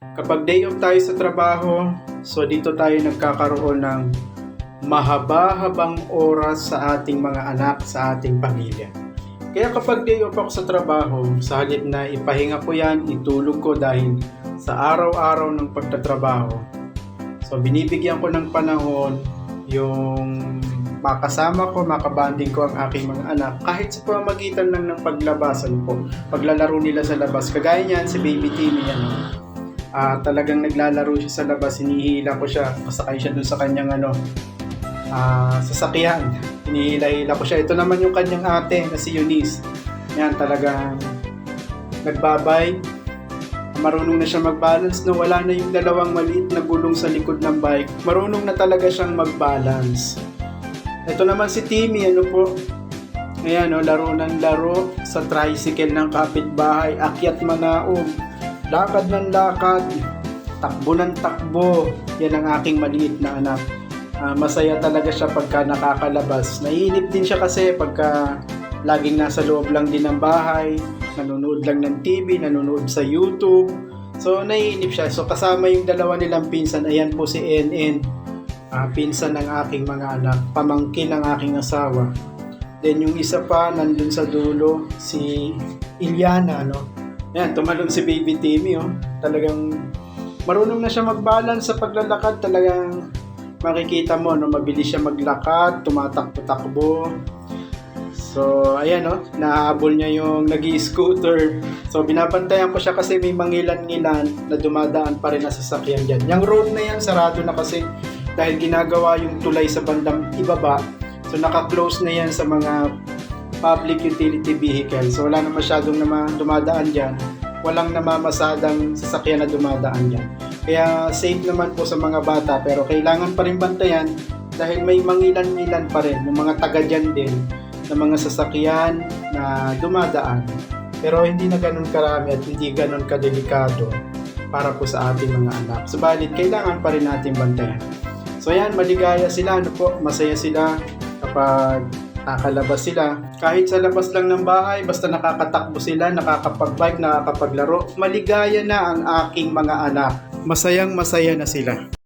Kapag day off tayo sa trabaho, so dito tayo nagkakaroon ng mahaba-habang oras sa ating mga anak, sa ating pamilya. Kaya kapag day off ako sa trabaho, sa halip na ipahinga ko yan, itulog ko dahil sa araw-araw ng pagtatrabaho. So binibigyan ko ng panahon yung makasama ko, makabanding ko ang aking mga anak kahit sa pamamagitan lang ng paglabasan po, paglalaro nila sa labas. Kagaya niyan si Baby Timmy, talagang naglalaro siya sa labas, hinihila ko siya, kasakay siya dun sa kanyang sasakyan, hinihila-hila ko siya. Ito naman yung kanyang ate na si Eunice, yan talagang nagbabay, marunong na siya mag-balance, no? Wala na yung dalawang maliit na gulong sa likod ng bike, marunong na talaga siyang mag-balance. Ito naman si Timmy, ayan, laro ng laro sa tricycle ng kapitbahay, akyat manaog, lakad ng lakad, takbo ng takbo. Yan ang aking maliit na anak. Masaya talaga siya pagka nakakalabas. Naiinip din siya kasi pagka laging nasa loob lang din ng bahay, nanonood lang ng TV, nanonood sa YouTube. So naiinip siya. So kasama yung dalawa nilang pinsan, ayan po si NN. Pinsan ng aking mga anak, pamangkin ng aking asawa. Then yung isa pa nandun sa dulo, si Iliana, Yan, tumalon si Baby Timmy, Talagang marunong na siya mag-balance sa paglalakad. Talagang makikita mo, mabilis siya maglakad, tumatakbo-takbo. So, ayan, nahabol niya yung nag-i-scooter. So, binabantayan ko siya kasi may mangilan-ngilan na dumadaan pa rin na sasakyan dyan. Yung road na yan, sarado na kasi dahil ginagawa yung tulay sa bandang ibaba. So, naka-close na yan sa mga public utility vehicle. So, wala na masyadong dumadaan dyan. Walang namamasadang sasakyan na dumadaan dyan. Kaya safe naman po sa mga bata, pero kailangan pa rin bantayan dahil may mangilan-ngilan pa rin, yung mga taga dyan din, na mga sasakyan na dumadaan. Pero hindi na ganun karami at hindi ganun kadelikado para po sa ating mga anak. Subalit, kailangan pa rin natin bantayan. So yan, maligaya sila, masaya sila kapag nakalabas sila. Kahit sa labas lang ng bahay, basta nakakatakbo sila, nakakapag-bike, nakakapaglaro, maligaya na ang aking mga anak. Masayang masaya na sila.